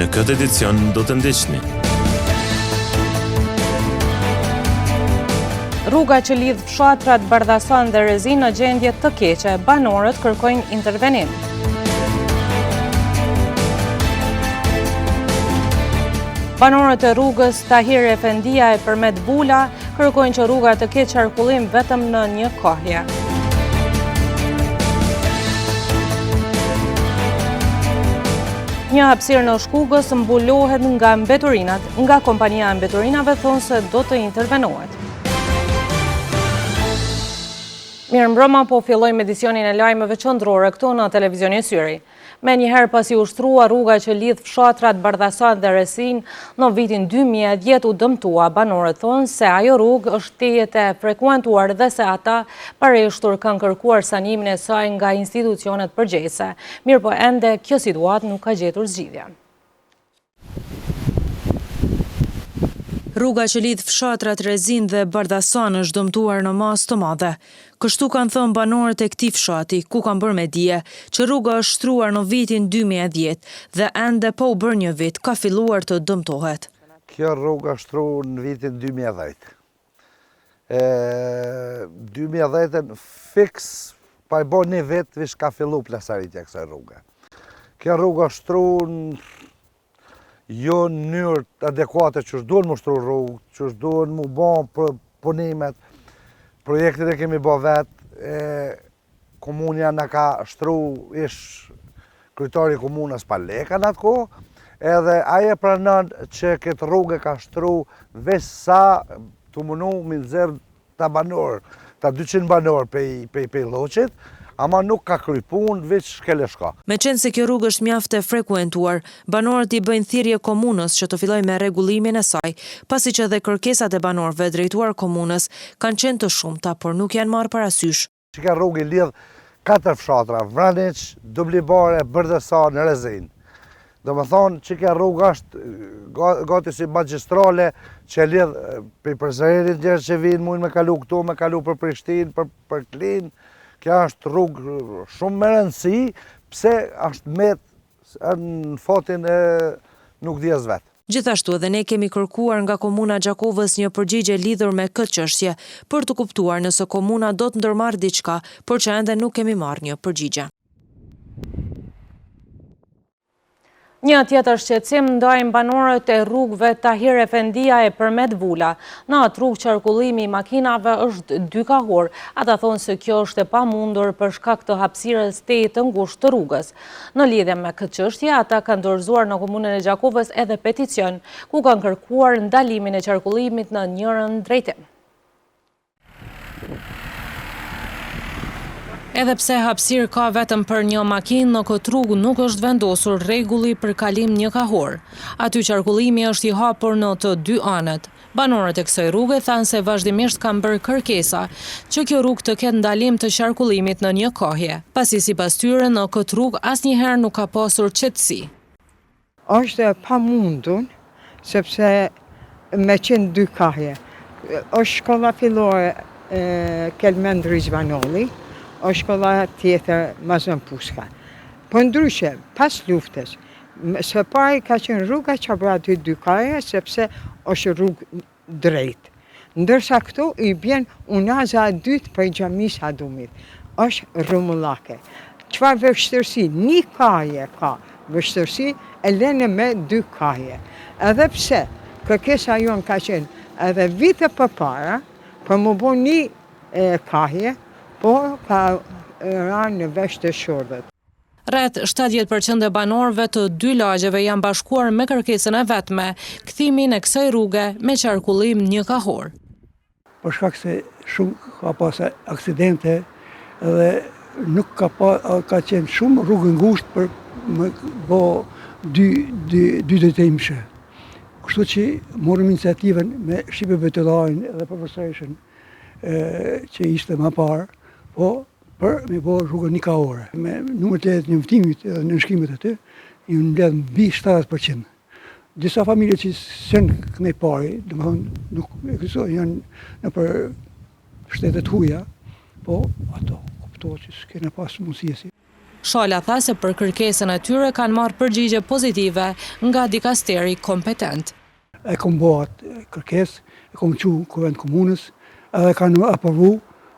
Në këtë edicion do të ndiqni. Rruga që lidh fshatrat Bardhason dhe Rezin në gjendje të keqe, banorët kërkojnë intervenim. Banorët e rrugës Tahir Efendia e Përmet Bula kërkojnë që rruga të ketë qarkullim vetëm në një kohje. Një hapësirë në Shkugës mbulohet nga mbeturinat. Nga kompania e mbeturinave thonë se do të intervenohet. Mirëmbrëma, po fillojmë edicionin e lajmeve qendrore këtu në televizionin Syri. Me njëherë pasi ushtrua rruga që lidh fshatrat Bardhason dhe Rezin në vitin 2010 u dëmtua, banorët thonë se ajo rrugë është tejet e frekuentuar dhe se ata pareshtur kanë kërkuar sanimin e saj nga institucionet përgjegjëse. Mirëpo ende kjo situatë nuk ka gjetur zgjidhje. Rruga që lidh fshatrat Rezin dhe Bardhason është dëmtuar në masë të madhe. Kështu kanë thënë banorët e këtij fshati, ku kanë bërë me dije që rruga është shtruar në vitin 2010 dhe ende po u bërë një vit ka filluar të dëmtohet. Kjo rruga është shtruar në vitin 2010. 2010 fiks pa i bërë një vit vish ka fillu plasaritja kësaj rruge. Kjo rruga është shtruar jo në mënyrë adekuate që është duhen më shtru rrugë, që është duhen më bon punimet, projektet e kemi bë vetë, komunja në ka shtru, ish kryetari i komunës pa leka në atë kohë, edhe aje pranon që këtë rrugë ka shtru veç sa të munu me nxjerr ta banor, ta 200 banor pe lloqit, ama nuk ka kry punë, veç shkele shka. Me qenë se kjo rrugë është mjaft e frekuentuar, banorët I bëjnë thirrje komunës që të fillojë me rregullimin e saj, pasi që dhe kërkesat e banorëve drejtuar komunës kanë qenë të shumta, por nuk janë marrë parasysh. Që ka rrugë I lidh 4 fshatra, Vraniq, Dublibare, Bardhason, Rezin. Do më thonë që ka rrugë është gati si magjistrale që lidh për përzërit njerëz që vinë mujnë me kalu këtu, me kalu për Prishtinë, për Klinë. Kjo është rrugë shumë me rëndësi, pse është met në fatin e nuk dijes vetë. Gjithashtu edhe ne kemi kërkuar nga komuna Gjakovës një përgjigje lidhur me këtë çështje për të kuptuar nëse komuna do të ndërmarrë diçka, por që ende nuk kemi marrë një përgjigje. Një tjetër shqetësim ndajnë banorët e rrugëve Tahir Efendia e Përmet Bula. Në atë rrugë qarkullimi I makinave është 2 kahor. Ata thonë se kjo është e pamundur për shkak të hapësirës të ngushtë të rrugës. Në lidhje me këtë çështje, ata kanë dorëzuar në komunën e Gjakovës edhe peticion, ku kanë kërkuar ndalimin e qarkullimit në njërin drejtim. Edhe pse hapësirë ka vetëm për një makinë, në këtë rrugë nuk është vendosur rregulli për kalim një kahor. Aty qarkullimi është I hapur në të 2 anët. Banorët e kësaj rruge thanë se vazhdimisht kanë bërë kërkesa që kjo rrugë të ketë ndalim të qarkullimit në një kohje, pasi sipas tyre në këtë rrugë asnjëherë nuk ka pasur qetësi. Është e pamundur sepse me qenë 2 kahje. Është shkolla fillore Kelmend Rizvanoli, është shkolla tjetër Mazën Puska. Po ndryshe, pas luftës, së pari ka qenë rruga që bra 2 kahje, sepse është rrugë drejt. Ndërsa këtu I bjen unaza e dytë për xhamis Hadumit. Është rrumullake. Çfarë vështirësi? Një kahje ka vështirësi e lene me 2 kahje. Edhe pse kërkesa jonë ka qenë edhe vite përpara, për më bo një kahje, po ka ranë në vesh të shordhët. Rreth 70% e banorëve të 2 lagjeve janë bashkuar me kërkesën e vetme, kthimin e kësaj rruge me qarkullim një kahor. Për shkak se shumë ka pas aksidente dhe nuk ka qenë shumë rrugë ngushtë për më bo 2 drejtimshë. Kështu që morëm iniciativën me Shqipe Vetellarin dhe profesoreshën që ishte më parë, po për me bo rrugën një kahore. Me numër të letë njëftimit dhe në nëshkimet aty, I mbledh mbi 70%. Disa familje që sen kënej pari, dhe më thonë, nuk ekzistojnë, janë në për shtetet huja, po ato kuptohet që s'kena pas mundësiesi. Shala tha se për kërkesën e tyre kanë marrë përgjigje pozitive nga dikasteri kompetent. E kom bo atë kërkesë, e kom qu kuvend komunës, edhe kanë aprovu,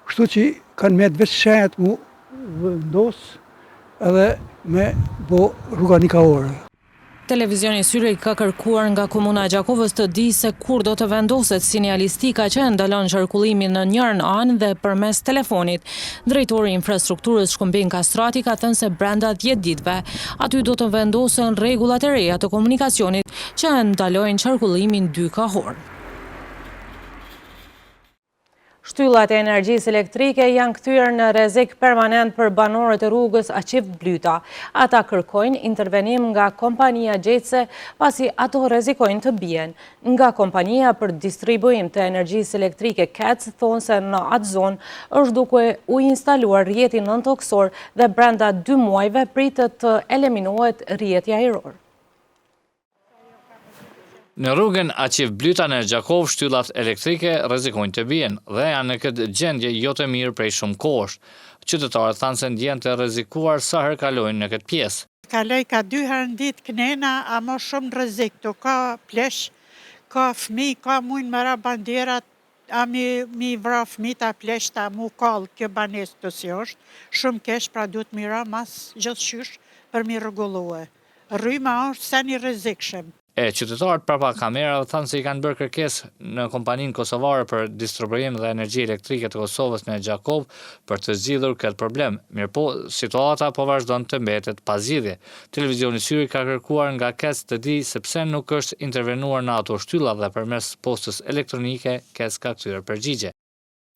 kështu që kanë me veç shenjat mu vendosë edhe me bo rruga nikahore. Televizioni Syri ka kërkuar nga Komuna e Gjakovës të di se kur do të vendoset sinjalistika që ndalon qarkullimin në njërën anë dhe përmes telefonit. Drejtori i infrastrukturës Shkumbin Kastrati ka thënë se brenda 10 ditëve aty do të vendosen rregullat e reja të komunikacionit që ndalojnë qarkullimin dykahor. Shtyllat e energjisë elektrike janë kthyer në rrezik permanent për banorët e rrugës Aqif Blyta. Ata kërkojnë intervenim nga kompania gjetëse pasi ato rrezikojnë të bien. Nga kompania për distribuim të energjisë elektrike KEC thonë se në atë zonë është duke u instaluar rrjeti nëntoksor dhe brenda 2 muajve pritet të eliminohet rrjeti ajror. Në rrugën Aqif Blyta në Gjakov, shtyllat elektrike rrezikojnë të bien dhe janë në këtë gjendje jo të mirë prej shumë kohësh. Qytetarët thanë se ndjen të rrezikuar sa herë kalojnë në këtë pjesë. Kaloj ka 2 herë në ditë kënena, ama shumë rrezik. Ka plesh, ka fëmijë, ka mujnë mëra banderat, a mi vra fëmijë ta plesh ta mu kallë kjo banesë të si është. Shumë kesh pra duhet mira mas gjithçysh për mi rregullue. Rryma është sa një rrezikshëm. Qytetarët prapa kamerave thanë se i kanë bërë kërkesë në kompaninë kosovare për distribuim dhe energji elektrike të Kosovës në Gjakov për të zgjidhur këtë problem. Mirëpo, situata po vazhdon të mbetet pa zgjidhje. Televizioni Syri ka kërkuar nga KEC të di se pse nuk është intervenuar në ato shtylla dhe përmes postës elektronike KEC ka kthyer përgjigje.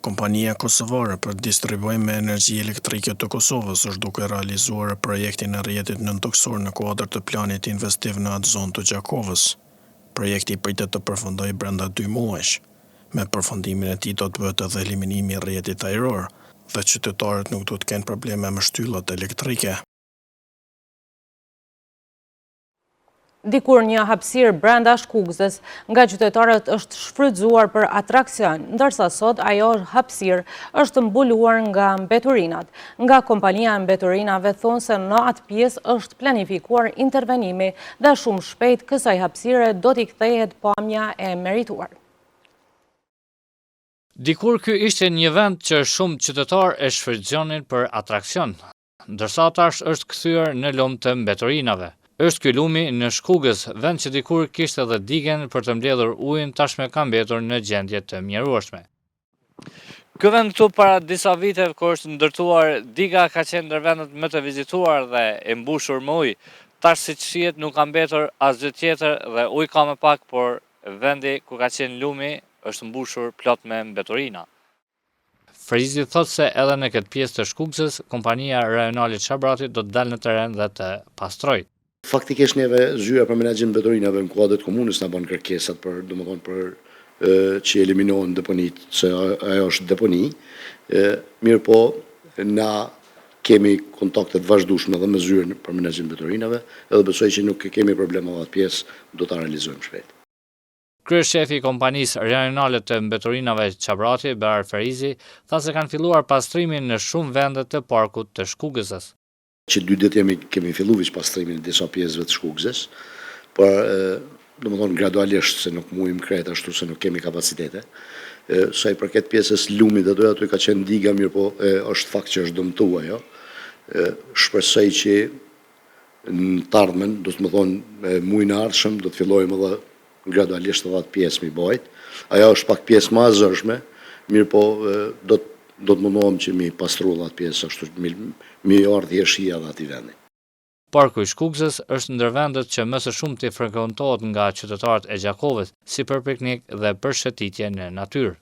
Kompania kosovare për distribuim me energji elektrike të Kosovës është duke realizuar projektin e rrjetit nëntoksor në kuadër të planit investiv në atë zonë të Gjakovës. Projekti pritet të përfundojë brenda 2 muajsh. Me përfundimin e tij do të bëhet edhe eliminimi i rrjetit ajror dhe qytetarët nuk do të kenë probleme me shtyllat elektrike. Dikur një hapësirë brenda shkugzës nga qytetarët është shfrytzuar për atraksion, ndërsa sot ajo hapësirë është mbuluar nga mbeturinat. Nga kompania e mbeturinave thonë se në atë pjesë është planifikuar intervenimi dhe shumë shpejt kësaj hapësire do t'i kthehet pamja e merituar. Dikur ky ishte një vend që shumë qytetar e shfrytëzonin për atraksion, ndërsa tash është kthyer në lum të mbeturinave. Është ky lumi në Shkugës, vend që dikur kishte edhe digën për të mbledhur ujin, tashme ka mbetur në gjendje të mjerueshme. Ky vend këtu para disa viteve kur është ndërtuar diga ka qenë ndër vendet më të vizituar dhe e mbushur me ujë. Tash siç shihet nuk ka mbetur asgjë tjetër dhe ujë ka më pak, por vendi ku ka qenë lumi është mbushur plot me mbeturina. Frizi thotë se edhe në këtë pjesë të Shkugës, kompania rajonale Çabrati do të dalë në teren dhe të pastrojë. Faktikisht neve zyra për menaxhim mbeturinave në kuadër të komunës na bën kërkesat për, domethënë për që eliminohen deponit, se ajo është deponi. Mirë po, na kemi kontakte të vazhdueshme edhe me zyrën për menaxhim mbeturinave, edhe besoj që nuk kemi probleme me atë pjesë, do ta realizojmë shpejt. Kryeshefi i kompanisë rajonale të mbeturinave Çabrati, Berar Ferizi, tha se kanë filluar pastrimin në shumë vende të parkut të Shkugës. Që 2 ditë kemi filluar veç pastrimin e disa pjesëve të Shkugës, por domethënë gradualisht se nuk mujim krejt ashtu se nuk kemi kapacitete. Sa i përket pjesës lumit aty ka qenë diga, mirë po është fakt që është dëmtuar ajo. Shpresoj që në të ardhmen, do të thonë muajin e ardhshëm do të fillojmë edhe gradualisht edhe atë pjesë mi bajt. Ajo është pak pjesë më e zëshme, mirë po do të mundohem që mi pastru atë pjesë ashtu mi ardhi jeshia dhe ati vendi. Parku i Shkugës është ndër vendet që më së shumti frekuentohet nga qytetarët e Gjakovës, si për piknik dhe për shëtitje në natyrë.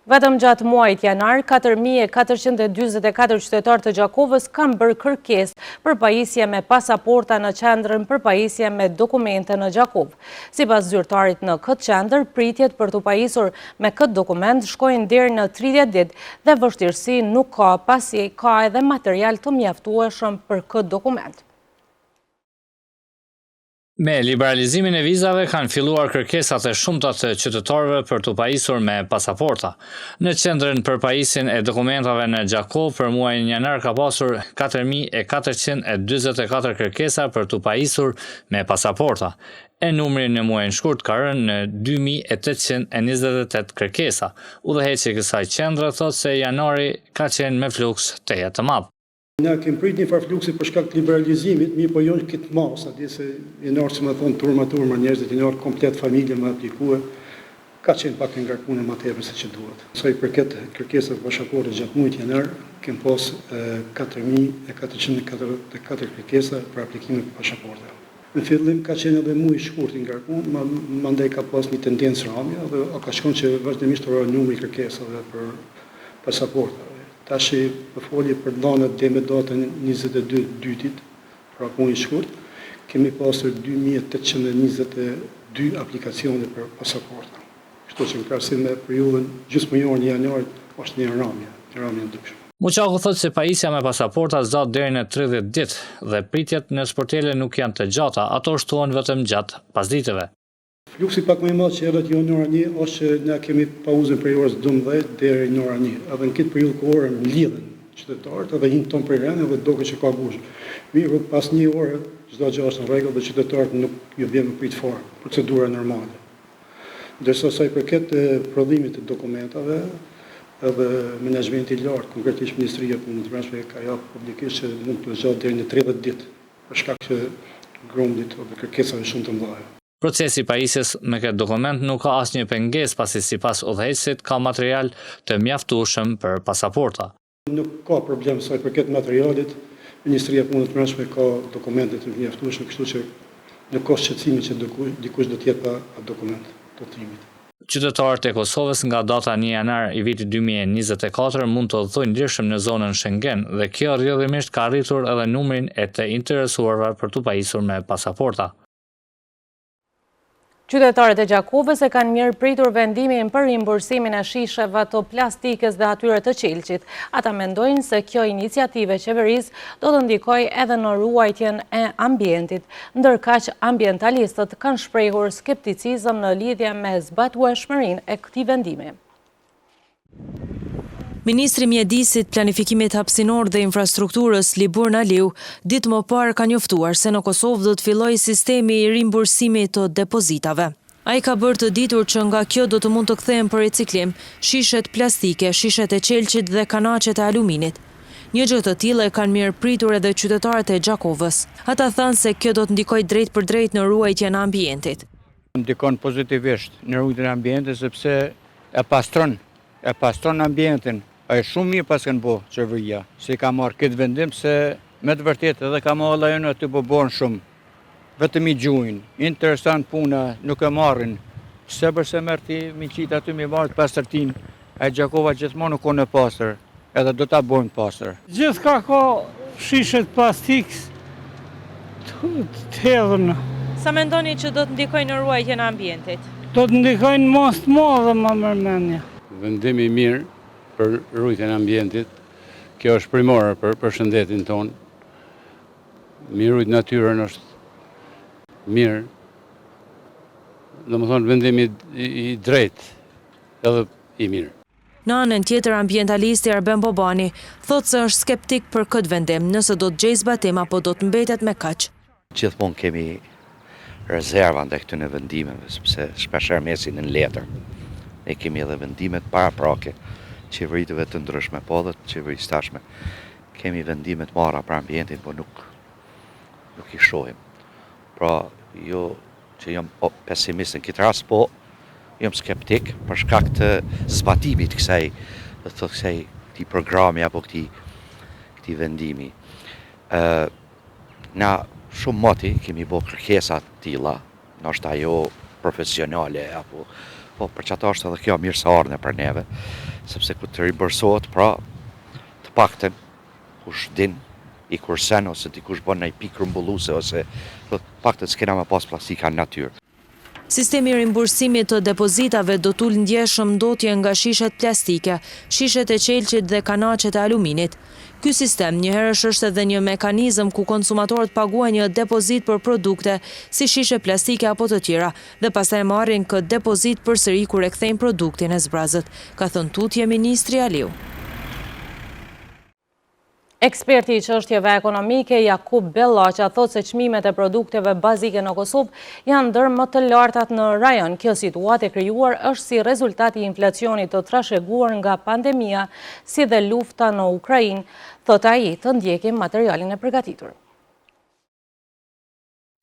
Vetëm gjatë muajit janar, 4.424 qytetarë të Gjakovës kanë bërë kërkesë për pajisje me pasaporta në qendrën për pajisje me dokumente në Gjakov. Sipas zyrtarit në këtë qendër, pritjet për të pajisur me këtë dokument shkojnë deri në 30 ditë dhe vështirësi nuk ka pasi ka edhe material të mjaftueshëm për këtë dokument. Me liberalizimin e vizave kanë filluar kërkesat e shumta të qytetarëve për të pajisur me pasaporta. Në qendrën për pajisjen e dokumentave në Gjakov për muajin janar ka pasur 4424 kërkesa për të pajisur me pasaporta. E numri në muajin shkurt ka rënë në 2828 kërkesa. Udhëheqësi i kësaj qendre thotë se janari ka qenë me fluks teje të madh. Na kemi prit një farfluksi për shkak të liberalizimit, mirë po jo këtë masë, di se janar që më thonë turma njerëzit, janar komplet familje më aplikue, ka qenë pak ngarkuar më tepër se që duhet. Sa i përket kërkesave pasaporte gjatë muajit janar, kemi pas 4444 kërkesa për aplikimin e pasaporteve. Në fillim ka qenë edhe muaj i shkurt i ngarkuar, mandej ka pas një tendencë rrëmje dhe ka shkon që vazhdimisht rrohet numri i kërkesave për pasaporte. Tash për folje për dhënat deri me datën 22 dytit, pra muaj i shkurt, kemi pasur 2822 aplikacione për pasaporta. Kështu që në krahasim me periudhën gjysmëjore në janar është një rrëmje ndryshme. Muçaku thotë se pajisja me pasaporta zgjat deri në 30 ditë dhe pritjet në sportele nuk janë të gjata, ato shtohen vetëm gjatë pasditeve. Fluksi pak më i madh që erdhet jo në orën 1 është që ne kemi pauzën prej orës 12 deri në orën 1. Edhe në këtë periudhë kohore mlidhen qytetarët edhe hinë tonë prej rënë dhe duket që ka gushë. Mirë, pas një ore çdo gjë është në rregull dhe qytetarët nuk ju bën më prit fare, procedura normale. Ndërsa sa i përket prodhimit të dokumentave, edhe menaxhmenti i lartë, konkretisht Ministria e Punës së Brendshme ka japur publikisht që mund të zgjat deri në 30 ditë për shkak të grumbullin ose kërkesave shumë të mëdha. Procesi i pajisjes me këtë dokument nuk ka asnjë pengesë pasi sipas udhëheqësit ka material të mjaftueshëm për pasaporta. Nuk ka problem sa i përket materialit, Ministria e Punës së Brendshme ka dokumente të mjaftueshme, kështu që nuk ka shqetësime që dikush do të jetë pa dokument të udhëtimit. Qytetarët e Kosovës nga data 1 janar i vitit 2024 mund të udhëtojnë lirshëm në zonën Schengen dhe kjo rrjedhimisht ka arritur edhe numrin e të interesuarve për të pajisur me pasaporta. Qytetarët e Gjakovës e kanë mirë pritur vendimin për rimbursimin e shisheve të plastikës dhe atyre të qelqit. Ata mendojnë se kjo iniciative qeverisë do të ndikojë edhe në ruajtjen e ambientit, ndërkaq ambientalistët kanë shprehur skepticizëm në lidhje me zbatueshmërinë e këtij vendimi. Ministri i Mjedisit, Planifikimit Hapësinor dhe Infrastrukturës Libur Naliu, ditë më parë ka njoftuar se në Kosovë do të fillojë sistemi i rimbursimit të depozitave. Ai ka bërë të ditur që nga kjo do të mund të kthehen për riciklim shishet plastike, shishet e qelqit dhe kanaqet e aluminit. Një gjë të tillë e kanë mirë pritur edhe qytetarët e Gjakovës. Ata thanë se kjo do të ndikojë drejt për drejt në ruajtjen e ambientit. Ndikon pozitivisht në ruajtjen e ambientit sepse e pastron ambientin. Është shumë mirë pas kanë bo qeveria, se ka marrë këtë vendim se me të vërtetë edhe ka marrë lajonë aty po bën shumë. Vetëm i gjujnë, interesant puna, nuk e marrin. Pse përse merr ti mi qit aty mi marrë pastërtin, e Gjakova gjithmonë nuk në pastër, edhe do ta bojnë pastër. Gjithka ka shishet plastikës të hedhën. Sa mendoni që do të ndikojnë në ruajtjen e ambientit? Do të ndikojnë mos të madhe më mërmendje. Vendimi i mirë për ruajtjen e ambientit, kjo është primore për shëndetin tonë. Mi rujt natyrën është mirë, domethënë vendimi i drejtë edhe i mirë. Në anën tjetër, ambientalisti Arben Bobani thotë se është skeptik për këtë vendim, nëse do të gjejë zbatim apo do të mbetet me kaq. Gjithmonë kemi rezerva ndaj këtyre vendimeve, sepse shpeshherë mesin në letër. Ne kemi edhe vendimet paraprake, qeveritëve të ndryshme, po dhe qeverisë tashme. Kemi vendimet marra për ambientin, po nuk i shohim. Pra, jo që jam pesimist në këtë rast, po jam skeptik për shkak të zbatimit këtij programi apo këtij vendimi. Na shumë moti kemi bërë kërkesa të tilla, ndoshta jo profesionale apo po për çata është edhe kjo mirëseardhje për neve, sepse kur të rimbursohet, pra të paktën kush din i kursen ose dikush bën një pikë grumbulluese ose të paktën s'kena më pas plastika në natyrë. Sistemi i rimbursimit të depozitave do tul ndjeshëm ndotje nga shishet plastike, shishet e qelqit dhe kanaqet e aluminit. Ky sistem njëherësh është edhe një mekanizëm ku konsumatorët paguajnë një depozit për produkte si shishe plastike apo të tjera dhe pastaj marrin këtë depozit përsëri kur e kthejnë produktin e zbrazët, ka thënë tutje ministri Aliu. Eksperti i çështjeve ekonomike Jakub Bellaqa thotë se çmimet e produkteve bazike në Kosovë janë ndër më të lartat në rajon. Kjo situatë e krijuar është si rezultat i inflacionit të trashëguar nga pandemia, si dhe lufta në Ukrainë, thotë ai, të ndjekim materialin e përgatitur.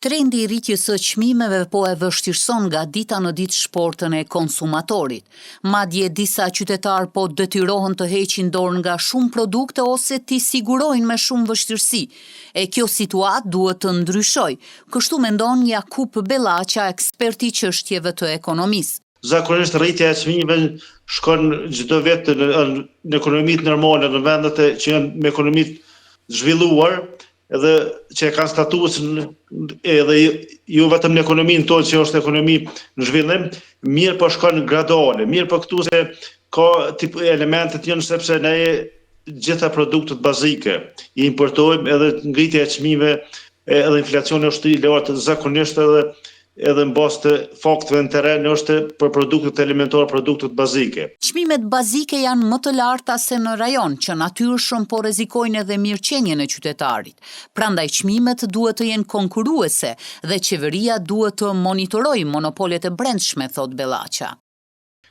Trendi i rritjes së çmimeve po e vështirëson nga dita në ditë shportën e konsumatorit. Madje disa qytetarë po detyrohen të heqin dorë nga shumë produkte ose t'i sigurojnë me shumë vështirësi. E kjo situatë duhet të ndryshojë, kështu mendon Jakub Bellaqa, ekspert i çështjeve të ekonomisë. Zakonisht rritja e çmimeve shkon çdo vit në ekonomitë normale, në vendet që janë me ekonomitë zhvilluar, edhe që e kanë statusën edhe jo vetëm në ekonominë tonë që është ekonomi në zhvillim, mirë po shkon graduale, mirë po këtu se ka tip elementet janë sepse ne gjitha produktet bazike i importojmë edhe ngritja e çmimeve edhe inflacioni është i lartë zakonisht edhe në bazë të fakteve në terren është për produktet elementare, produktet bazike. Çmimet bazike janë më të larta se në rajon, që natyrshëm po rrezikojnë edhe mirëqenien e qytetarit. Prandaj çmimet duhet të jenë konkurruese dhe qeveria duhet të monitorojë monopolet e brendshme, thot Bellaqa.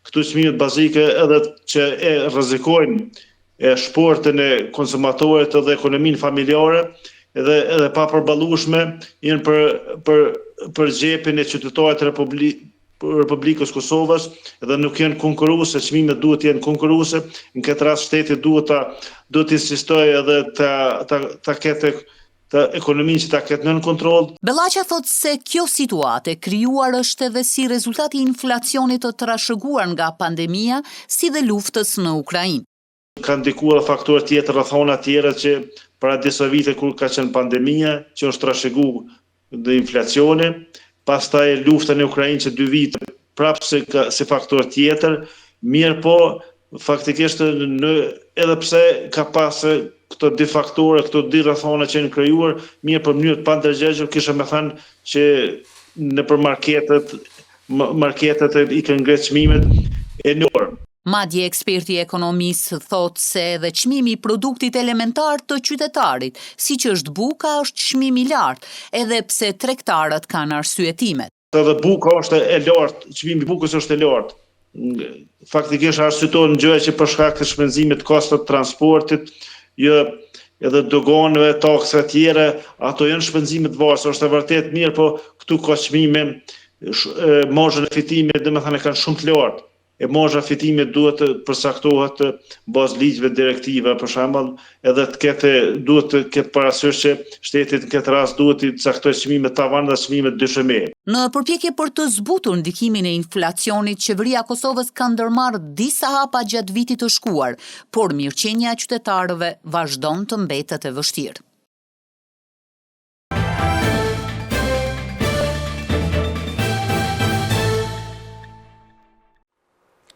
Këtu çmimet bazike edhe që e rrezikojnë shportën e konsumatorit edhe ekonominë familjare, edhe pa përballueshme janë për xhepin e qytetarit të Republikës Kosovës dhe nuk janë konkurruese, çmimet duhet të jenë konkurruese, në këtë rast shteti duhet të insistojë edhe ta ketë të ekonominë që ta ketë nën kontroll. Bellaqa thot se kjo situatë e krijuar është edhe si rezultati i inflacionit të trashëguar nga pandemia, si dhe luftës në Ukrainë. Ka ndikuar faktorë tjetër, rrethona tjera që para disa vite kur ka qenë pandemia, që është trashëguar dhe inflacioni, pastaj lufta në Ukrainë që 2 vite prapë si faktor tjetër, mirë po faktikisht edhe pse ka pas këto dy faktore, këto dy rrethona që janë krijuar, mirë për mënyrë të pandërgjegjur kisha më thënë që nëpër marketet i kanë ngritur çmimet enorm. Madje eksperti i ekonomisë thot se edhe çmimi i produktit elementar të qytetarit, siç është buka, është çmim i lartë, edhe pse tregtarët kanë arsyetimet. Edhe buka është e lartë, çmimi i bukës është e lartë. Faktikisht arsyeton gjëja që për shkak të shpenzimit të kostot transportit, edhe doganëve, taksave të tjera, ato janë shpenzime të varëse, është e vërtet mirë, po këtu ka çmime, marzhën e fitimit, domethënë kanë shumë të lartë. E marzha fitimit duhet të përcaktohet bazë ligjeve direktiva, për shembull, edhe duhet të ketë parasysh që shteti në këtë rast duhet të caktojë çmimet tavan dhe çmimet dysheme. Në përpjekje për të zbutur ndikimin e inflacionit, qeveria e Kosovës ka ndërmarrë disa hapa gjatë vitit të shkuar, por mirëqenia e qytetarëve vazhdon të mbetet e vështirë.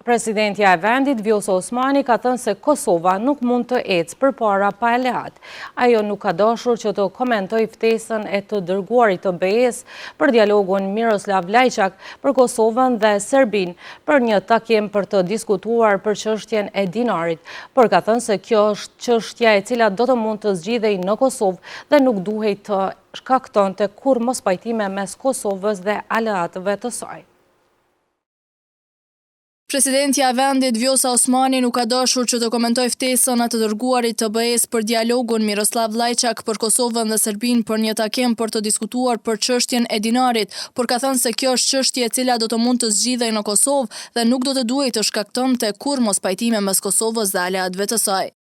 Presidentja e vendit, Vjosa Osmani, ka thënë se Kosova nuk mund të ecë përpara pa aleat. Ajo nuk ka dashur që të komentoj ftesën e të dërguarit të BE-s për dialogun Miroslav Lajçak për Kosovën dhe Serbinë për një takim për të diskutuar për çështjen e dinarit, por ka thënë se kjo është çështja e cila do të mund të zgjidhej në Kosovë dhe nuk duhet të shkaktonte kur mospajtime mes Kosovës dhe aleatëve të saj. Presidentja e vendit Vjosa Osmani nuk ka dashur që të komentoj ftesën e të dërguarit të BE-s për dialogun Miroslav Lajçak për Kosovën dhe Serbinë për një takim për të diskutuar për çështjen e dinarit, por ka thënë se kjo është çështje e cila do të mund të zgjidhej në Kosovë dhe nuk do të duhej të shkaktonte kur mospajtime mes Kosovës dhe aleatëve të saj.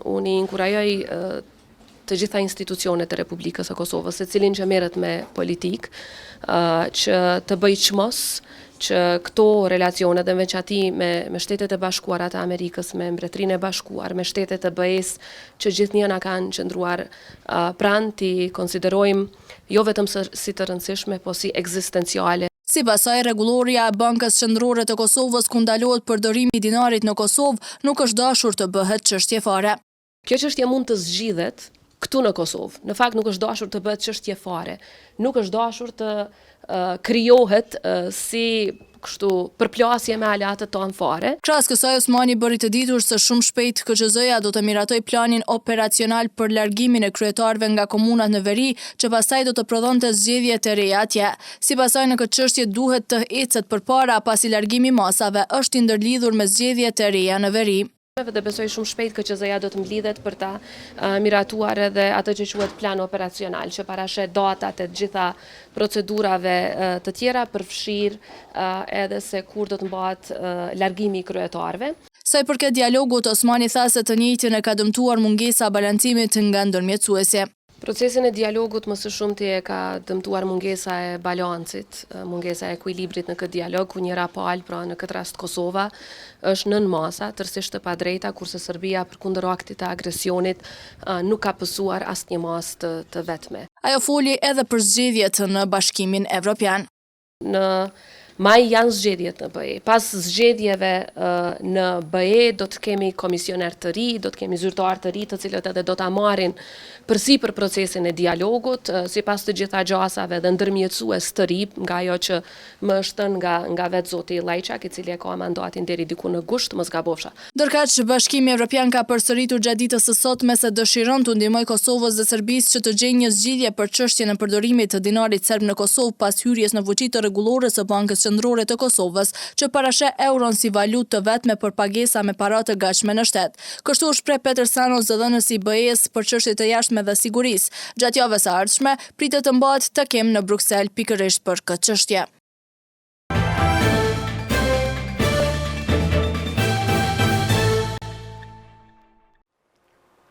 Unë inkurajoj të gjitha institucionet e Republikës së Kosovës, secilin që merret me politikë, që të bëjë çmos që këto relacionet dhe veçati me Shtetet e Bashkuara të Amerikës, me Mbretërinë e Bashkuar, me Shtetet e BE-s, që gjithnjë na kanë qëndruar pranë, ti konsiderojmë jo vetëm si të rëndësishme, po si ekzistenciale. Sipas saj, rregulloria e Bankës Qendrore të Kosovës ku ndalohet përdorimi i dinarit në Kosovë nuk është dashur të bëhet çështje fare. Kjo çështje mund të zgjidhet këtu në Kosovë. Në fakt nuk është dashur të bëhet çështje fare. Nuk është dashur të krijohet si kështu përplasje me aleatët tonë fare. Krahas kësaj, Osmani bëri të ditur se shumë shpejt KQZ-ja do të miratoj planin operacional për largimin e kryetarëve nga komunat në veri, që pastaj do të prodhonte zgjedhje të reja atje. Sipas saj, në këtë çështje duhet të ecet përpara pasi largimi i masave është i ndërlidhur me zgjedhje të reja në veri. Dhe besoj shumë shpejt KQZ-ja do të mblidhet për ta miratuar edhe atë që quhet plan operacional, që parashet datat e gjitha procedurave të tjera, përfshir edhe se kur do të mbahet largimi i kryetarëve. Sa i përket dialogut, Osmani tha se të njëjtin e ka dëmtuar mungesa balancimit nga ndërmjetësuesje. Procesin e dialogut më së shumti e ka dëmtuar mungesa e balancit, mungesa e ekuilibrit në këtë dialog, ku njëra palë, pra në këtë rast Kosova, është nën masa, tërësisht të padrejta, kurse Serbia përkundër aktit të agresionit nuk ka pësuar asnjë masë të vetme. Ajo foli edhe për zgjedhjet në Bashkimin Evropian. Në maj janë zgjedhjet në BE. Pas zgjedhjeve në BE do të kemi komisioner të ri, do të kemi zyrtar të ri të cilët edhe do ta marrin përsipër procesin e dialogut, sipas të gjitha gjasave dhe ndërmjetësues të ri, nga ajo që më është thënë nga vetë zoti Lajçak, i cili e ka mandatin deri diku në gusht, mos gabofsha. Ndërkaq Bashkimi Evropian ka përsëritur gjatë ditës së sotme se dëshiron të ndihmojë Kosovës dhe Serbisë që të gjejnë një zgjidhje për çështjen e përdorimit të dinarit serb në Kosovë pas hyrjes në fuqi të rregullores së Bankës Qendrore të Kosovës, që parasheh euron si valutë të vetme për pagesa me para të gatshme në shtet. Kështu shpreh Peter Sano, zëdhënës i BE-s për çështjet e jashtme dhe sigurisë. Gjatë javës së ardhshme pritet të mbahet takim në Bruksel pikërisht për këtë çështje.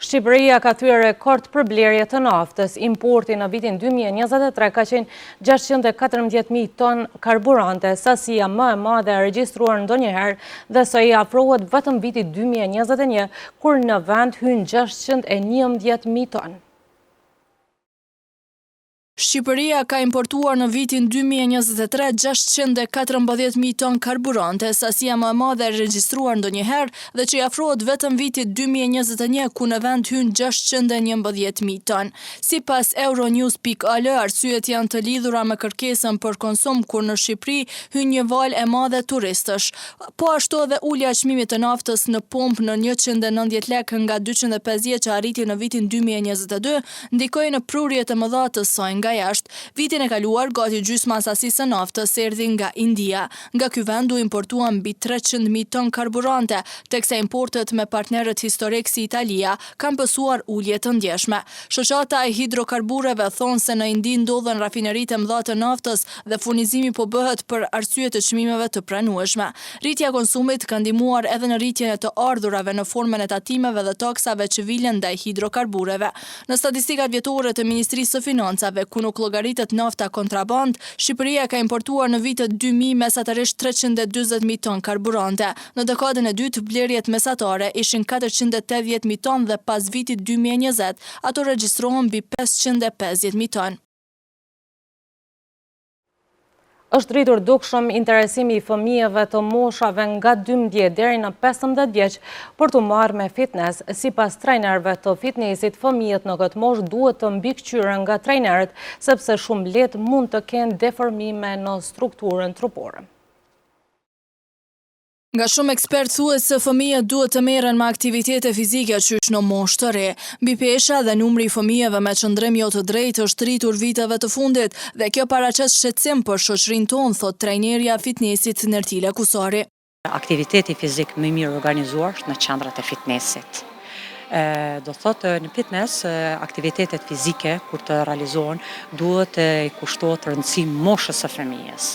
Shqipëria ka thyer rekord për blerje të naftës. Importi në vitin 2023 ka qenë 614.000 ton karburante, sasia më e madhe e regjistruar ndonjëherë dhe sa i afrohet vetëm vitit 2021, kur në vend hyn 611.000 ton. Shqipëria ka importuar në vitin 2023 614.000 ton karburante, sasia më e madhe e regjistruar ndonjëherë dhe që i afrohet vetëm vitit 2021, ku në vend hyn 611.000 ton. Sipas Euronews.al, arsyet janë të lidhura me kërkesën për konsum, kur në Shqipëri hyn një valë e madhe turistësh. Po ashtu edhe ulja e çmimit të naftës në pumpë në 190 lekë nga 250 që arriti në vitin 2022, ndikoi në prurje të mëdha të saj nga jashtë. Vitin e kaluar, gati gjysma sasisë së naftës erdhi nga India. Nga ky vend u importuan mbi 300.000 ton karburante, teksa importet me partnerët historik si Italia kanë pësuar ulje të ndjeshme. Shoqata e hidrokarbureve thonë se në Indi ndodhen rafineritë e mëdha të naftës dhe furnizimi po bëhet për arsye të çmimeve të pranueshme. Rritja e konsumit ka ndihmuar edhe në rritjen e të ardhurave në formën e tatimeve dhe taksave që vilen ndaj hidrokarbureve. Në statistikat vjetore të Ministrisë së Financave, ku nuk llogaritet nafta kontraband, Shqipëria ka importuar në vitet 2000 mesatërisht 340.000 ton karburante. Në dekadën e dytë, blerjet mesatare ishin 480.000 ton dhe pas vitit 2020, ato regjistrohen mbi 550.000 ton. Është rritur dukshëm interesimi i fëmijëve të moshave nga 12 deri në 15 vjeç për të marrë me fitness. Sipas trajnerëve të fitnessit, fëmijët në këtë moshë duhet të mbikëqyren nga trajnerët, sepse shumë lehtë mund të kenë deformime në strukturën trupore. Nga shumë ekspert thuhet se fëmijët duhet të merren me aktivitete fizike qysh në moshë të re. Mbi pesha dhe numri i fëmijëve me qëndrim jo të drejtë është rritur viteve të fundit dhe kjo paraqes shqetësim për shoqërinë tonë, thot trajnerja e fitnessit Nertila Kusari. Aktiviteti fizik më mirë organizuar në qendrat e fitnessit. Do thotë në fitness aktivitetet fizike kur të realizohen duhet të kushtohet rëndësi moshës së fëmijës.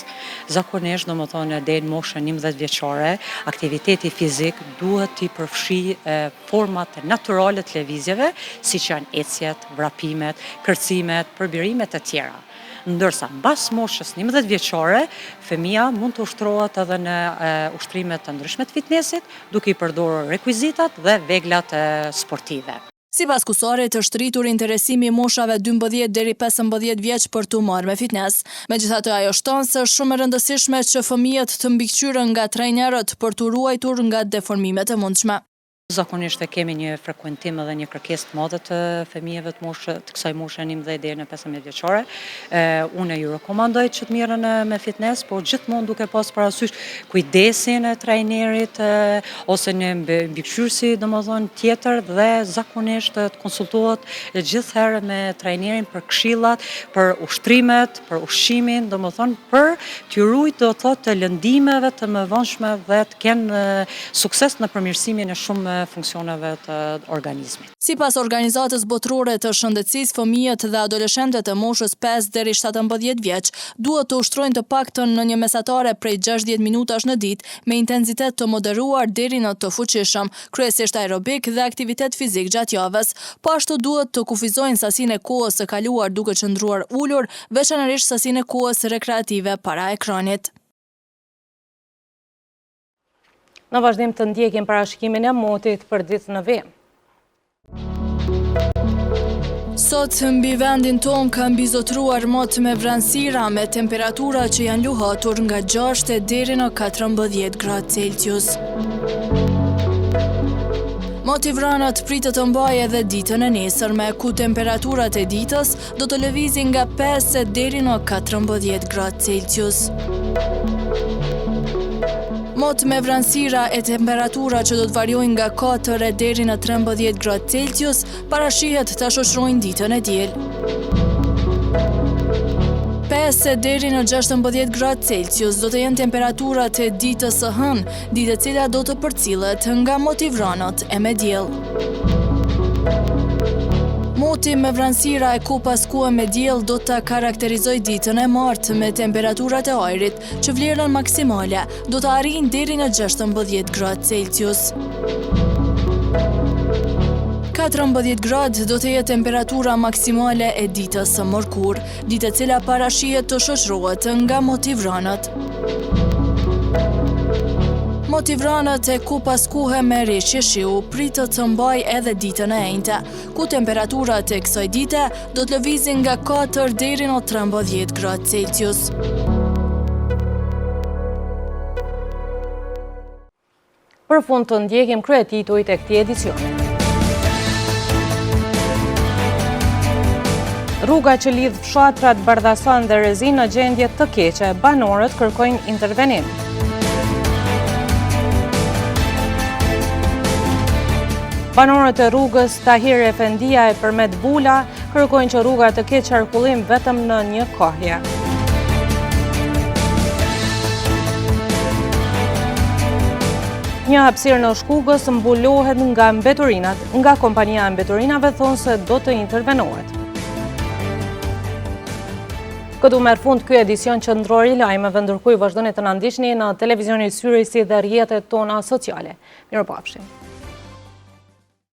Zakonisht, domethënë deri në moshën 11 vjeçare, aktiviteti fizik duhet të përfshijë format natyrale të lëvizjeve, siç janë ecjet, vrapimet, kërcimet, përbirimet e tjera. Ndërsa mbas moshës 11 vjeçare, fëmia mund të ushtrohet edhe në ushtrime të ndryshme të fitnessit, duke i përdorur rekvizitat dhe veglat sportive. Sipas kusarit, është rritur interesimi i moshave 12 deri 15 vjeç për t'u marrë me fitnes. Megjithatë, ajo shton se është shumë e rëndësishme që fëmijët të mbikëqyren nga trajnerët për t'u ruajtur nga deformimet e mundshme. Zakonisht kemi një frekuentim edhe një kërkesë të madhe të fëmijëve të kësaj moshe 11 deri në 15 vjeçare. Unë ju rekomandoj që të merren me fitnes, por gjithmonë duke pas parasysh kujdesin e trajnerit ose një mbikëqyrësi domethënë tjetër dhe zakonisht të konsultohet gjithherë me trajnerin për këshillat, për ushtrimet, për ushqimin, domethënë për t'ju ruajtur do të thotë të lëndimeve të mëvonshme dhe të kenë sukses në përmirësimin e shumë funksioneve të organizmit. Sipas Organizatës Botërore të Shëndetësisë, fëmijët dhe adoleshentët e moshës 5 deri 17 vjeç duhet të ushtrojnë të paktën në një mesatare prej 60 minutash në ditë me intensitet të moderuar deri në të fuqishëm, kryesisht aerobik dhe aktivitet fizik gjatë javës. Po ashtu duhet të kufizojnë sasinë e kohës së kaluar duke qëndruar ulur, veçanërisht sasinë e kohës rekreative para ekranit. Në vazhdim të ndjekim parashikimin e motit për ditën e vem. Sot mbi vendin ton ka mbizotruar mot me vranësira me temperatura që janë luhatur nga 6 deri në 14 gradë Celsius. Moti vranët pritet të mbajë edhe ditën e nesërme, ku temperaturat e ditës do të lëvizin nga 5 deri në 14 gradë Celsius. Mot me vranësira e temperatura që do të variojnë nga 4 deri në 13 gradë Celsius, parashihet të shoqërojnë ditën e diel. 5 deri në 16 gradë Celsius do të jenë temperaturat e ditës së hënë, ditë e cila do të përcillet nga moti vranët e me diell. Moti me vranësira e ku paskuar me diell do të karakterizoj ditën e martë me temperaturat e ajrit që vlerën maksimale do të arrijnë deri në 16 gradë Celsius. 14 gradë do të jetë temperatura maksimale e ditës së mërkur, ditë e cila parashihet të shoqërohet nga moti vranët. Moti vranët e ku paskuhe me reshje shiu pritet të mbaj edhe ditën e enjte, ku temperaturat e kësaj dite do të lëvizin nga 4 deri në 13 gradë Celsius. Për fund të ndjekim kryetitujt e këtij edicioni. Rruga që lidh fshatrat Bardhasan dhe Rezin në gjendje të keqe, banorët kërkojnë intervenim. Banorët e rrugës Tahir Efendia e Përmet Bula kërkojnë që rruga të ketë qarkullim vetëm në një kohje. Një hapësirë në Shkugës mbulohet nga mbeturinat, nga kompania e mbeturinave thonë se do të intervenohet. Këtu merr fund ky edicion qendror i lajmeve, ndërkohë vazhdoni të na ndiqni në televizionin Syri si dhe rrjetet tona sociale. Mirupafshim.